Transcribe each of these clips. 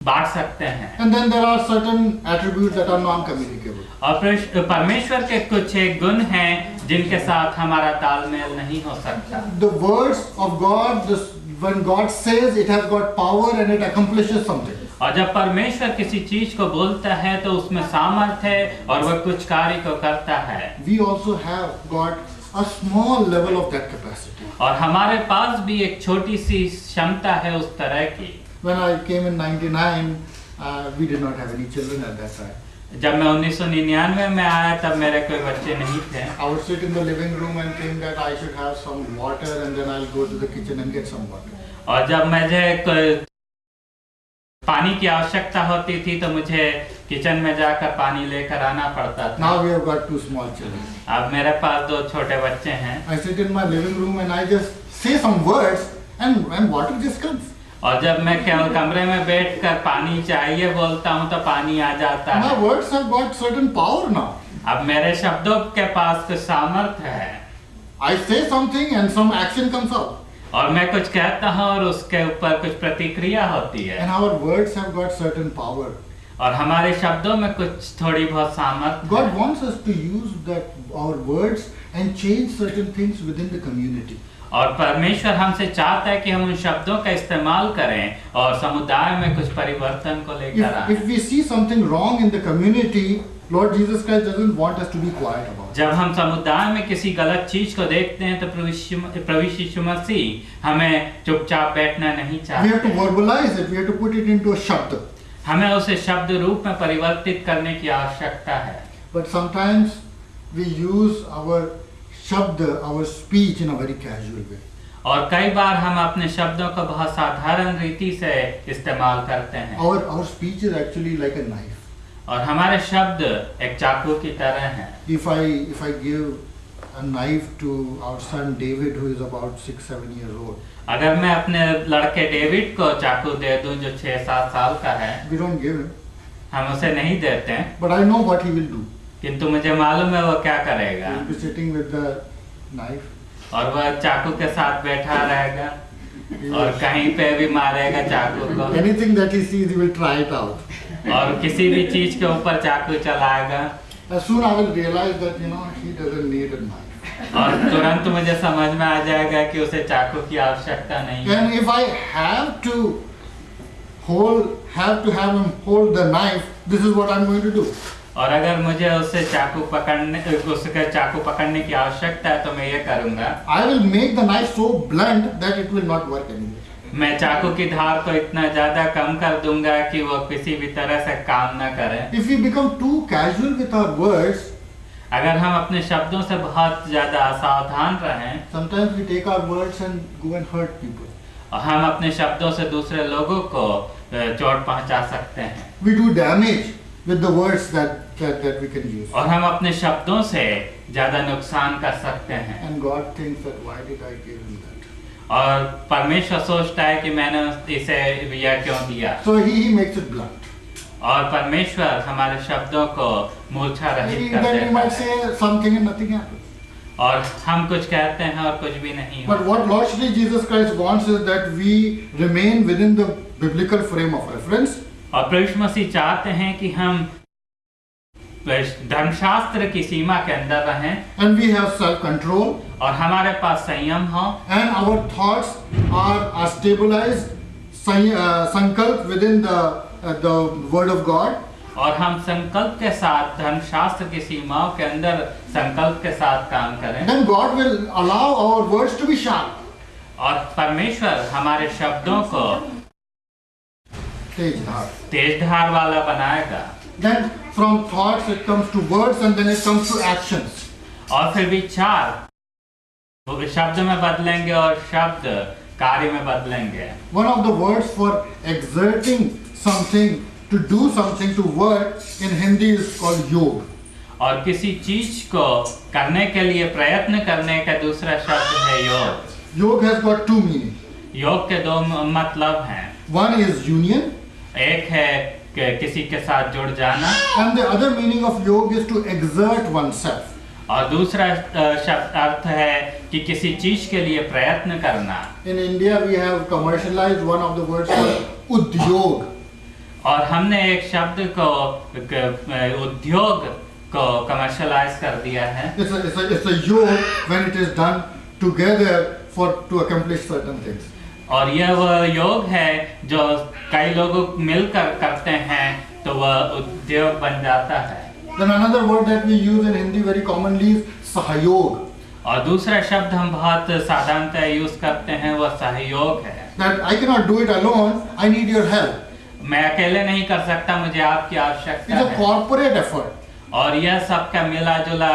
बांट सकते हैं। And then there are certain attributes that are non-communicable. और परमेश्वर के कुछ एक गुण हैं जिनके साथ हमारा तालमेल नहीं हो सकता। The words of God, when God says, it has got power and it accomplishes something. और जब परमेश्वर किसी चीज को बोलता है तो उसमें सामर्थ्य है और वह कुछ कार्य को करता है। We also have got a small level of that capacity. और हमारे पास भी एक छोटी सी क्षमता है उस तरह की। When I came in 99, we did not have any children at that time. जब मैं 1999 में आया तब मेरे कोई बच्चे नहीं थे। I would sit in the living room and think that I should have some water and then I'll go to the kitchen and get some water. और जब मुझे पानी की आवश्यकता होती थी तो मुझे किचन में जाकर पानी लेकर आना पड़ता था। Now we have got 2 small children. अब मेरे पास 2 छोटे बच्चे हैं। I sit in my living room and I just say some words and water just comes. और जब मैं केवल कमरे में बैठकर पानी चाहिए बोलता हूँ तो पानी आ जाता है। My words have got certain power now. अब मेरे शब्दों के पास कुछ सामर्थ्य है। I say something and some action comes out. और मैं कुछ कहता हूँ और उसके ऊपर कुछ प्रतिक्रिया होती है। And our words have got certain power. और हमारे शब्दों में कुछ थोड़ी बहुत सामर्थ्य। God wants us to use our words and change certain things within the community. और परमेश्वर हमसे चाहता है कि हम उन शब्दों का इस्तेमाल करें और समुदाय में कुछ परिवर्तन को लेकर आएं। If we see something wrong in the community, Lord Jesus Christ doesn't want us to be quiet about it. जब हम समुदाय में किसी गलत चीज को देखते हैं तो प्रभु यीशु मसीह हमें चुपचाप बैठना नहीं We have to चाहते। verbalize it. We have to put it into a shabd. हमें उसे शब्द रूप में परिवर्तित करने की आवश्यकता है। But sometimes we use our shabd, our speech in a very casual way. और कई बार हम अपने शब्दों को बहुत साधारण रीति से इस्तेमाल करते हैं। Our speech is actually like a knife. और हमारे शब्द एक चाकू की तरह हैं। If I give a knife to our son David, who is about 6-7 years old, अगर मैं अपने लड़के डेविड को चाकू दे दूं जो 6-7 साल का है, we don't give him, हम उसे नहीं देते हैं, but I know what he will do. किंतु मुझे मालूम है वो क्या करेगा। He will be sitting with the knife. और वह चाकू के साथ बैठा रहेगा और कहीं पे भी मारेगा चाकू को। Anything that he sees, he will try it out. और किसी भी चीज के ऊपर चाकू चलाएगा। As soon I will realize that he doesn't need a knife. और तुरंत मुझे समझ में आ जाएगा कि उसे चाकू की आवश्यकता नहीं है। And if I have to have him hold the knife, this is what I'm going to do. और अगर मुझे उसके चाकू पकड़ने की आवश्यकता है तो मैं ये करूँगा। I will make the knife so blunt that it will not work anymore. मैं चाकू की धार को इतना ज्यादा कम कर दूंगा कि वो किसी भी तरह से काम न करे। If we become too casual with our words, अगर हम अपने शब्दों से बहुत ज्यादा असावधान रहें, sometimes we take our words and go and hurt people. और हम अपने शब्दों से दूसरे लोगों को चोट पहुंचा सकते हैं। We do damage with the words that we can use. और हम अपने शब्दों से ज्यादा नुकसान कर सकते हैं। And God thinks that why did I give him that? और परमेश्वर सोचता है कि मैंने इसे यह क्यों दिया। So he makes it blunt. और परमेश्वर हमारे शब्दों को मूर्छा रहित कर Then we might देता है। say something and nothing happens. और हम कुछ कहते हैं और कुछ भी नहीं But होता। what Lord Shri Jesus Christ wants is that we remain within the biblical frame of reference. और प्रभु यीशु मसीह चाहते हैं कि हम धर्मशास्त्र की सीमा के अंदर रहें And we have self-control. और हमारे पास संयम हो And our thoughts are stabilized, sankalp within the word of God. और हम संकल्प के साथ धर्मशास्त्र की सीमाओं के अंदर संकल्प के साथ काम करें। Then God will allow our words to be sharp. और परमेश्वर हमारे शब्दों को तेज धार वाला बनाएगा। Then from thoughts it comes to words and then it comes to actions. और फिर विचार शब्द में बदलेंगे और शब्द कार्य में बदलेंगे। One of the words for exerting something, to do something, to work in Hindi is called योग. और किसी चीज को करने के लिए प्रयत्न करने का दूसरा शब्द है योग। योग has got two meanings. योग के 2 मतलब हैं। One is union. एक है किसी के साथ जुड़ जाना। And the other meaning of योग is to exert oneself. और दूसरा शब्द अर्थ है कि किसी चीज के लिए प्रयत्न करना। In India we have commercialized one of the words called उद्योग. और हमने एक शब्द को उद्योग को कमर्शलाइज कर दिया है। It's a yoke when it is done together to accomplish certain things. और यह वह योग है जो कई लोग मिलकर करते हैं तो वह उद्योग बन जाता है। Then another word that we use in Hindi very commonly is सहयोग. और दूसरा शब्द हम बहुत साधारणतः यूज करते हैं वह सहयोग है। That I cannot do it alone, I need your help. मैं अकेले नहीं कर सकता, मुझे आपकी आवश्यकता It's a है। corporate effort. और यह सबका मिला जुला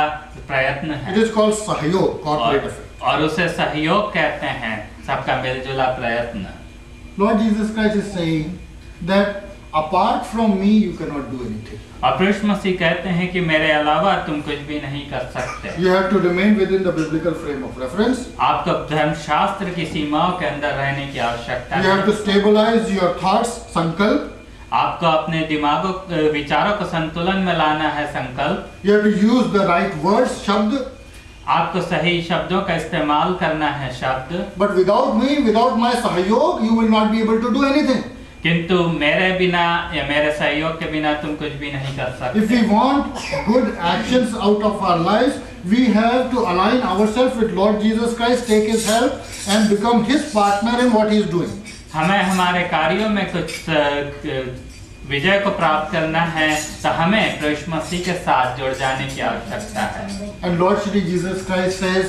प्रयत्न है। It is called सहयोग, corporate effort. और उसे सहयोग कहते हैं, सबका मिलजुला प्रयत्न। Lord Jesus Christ is saying that apart from me you cannot do anything. और प्रभु मसीह कहते हैं कि मेरे अलावा तुम कुछ भी नहीं कर सकते। You have to remain within the biblical frame of reference. आपको धर्मशास्त्र की सीमाओं के अंदर रहने की आवश्यकता You have है। to stabilize your thoughts, संकल्प. आपको अपने दिमागों विचारों को संतुलन में लाना है, संकल्प। You have to use the right words, शब्द. आपको सही शब्दों का इस्तेमाल करना है, शब्द। But without me, without my सहयोग, you will not be able to do anything. किंतु मेरे बिना या मेरे सहयोग के बिना तुम कुछ भी नहीं कर सकते। If we want good actions out of our lives, we have to align ourselves with Lord Jesus Christ, take His help, and become His partner in what He is doing. हमें हमारे कार्यों में कुछ विजय को प्राप्त करना है तो हमें प्रभु मसीह के साथ जुड़ जाने की आवश्यकता है। And Lord Shri Jesus Christ says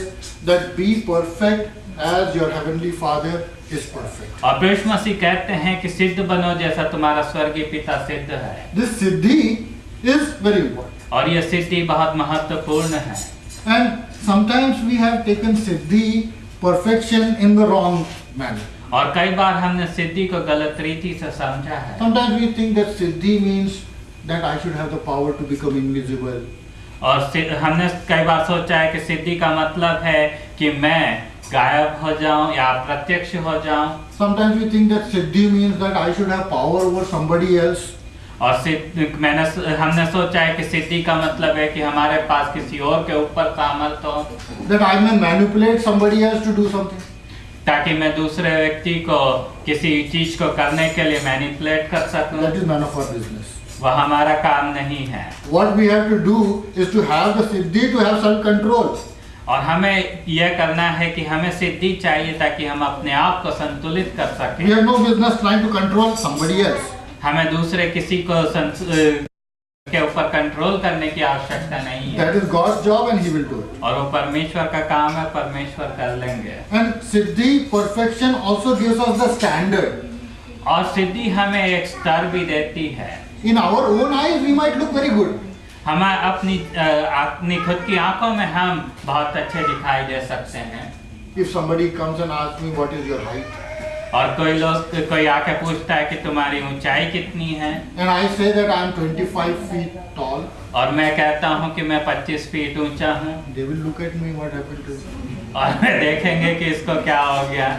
that be perfect as your heavenly Father is perfect. और प्रभु मसीह कहते हैं कि सिद्ध बनो जैसा तुम्हारा स्वर्गीय पिता सिद्ध है। This siddhi is very important. और यह सिद्धि बहुत महत्वपूर्ण है। And sometimes we have taken siddhi, perfection, in the wrong manner. और कई बार हमने सिद्धि को गलत रीति से समझा है। Sometimes we think that siddhi means that I should have the power to become invisible. और हमने कई बार सोचा है कि सिद्धि का मतलब है कि मैं गायब हो जाऊं या प्रत्यक्ष हो जाऊं। Sometimes we think that siddhi means that I should have power over somebody else. और हमने सोचा है कि सिद्धि का मतलब है कि हमारे पास किसी और के ऊपर सामर्थ हो। That I may manipulate somebody else to do something. ताकि मैं दूसरे व्यक्ति को किसी चीज को करने के लिए मैनिपुलेट कर सकूं। That is none of our business. वह हमारा काम नहीं है। What we have to do is to have the siddhi, to have self-control. और हमें यह करना है कि हमें सिद्धि चाहिए ताकि हम अपने आप को संतुलित कर सकें। We have no business trying to control somebody else. हमें दूसरे किसी को के ऊपर कंट्रोल करने की आवश्यकता नहीं है। That is God's job and He will do it. और वो परमेश्वर का काम है, परमेश्वर कर लेंगे। And siddhi, perfection also gives us the standard. और सिद्धि हमें एक स्तर भी देती है। In our own eyes we might look very good. हमें अपनी खुद की आंखों में हम बहुत अच्छे दिखाई दे सकते हैं। If somebody comes and asks me what is your height, और कोई आके पूछता है कि तुम्हारी ऊंचाई कितनी है, and I say that I am 25 feet tall, और मैं कहता हूँ कि मैं 25 फीट ऊंचा हूँ, they will look at me, what happened to me? और मैं देखेंगे कि इसको क्या हो गया।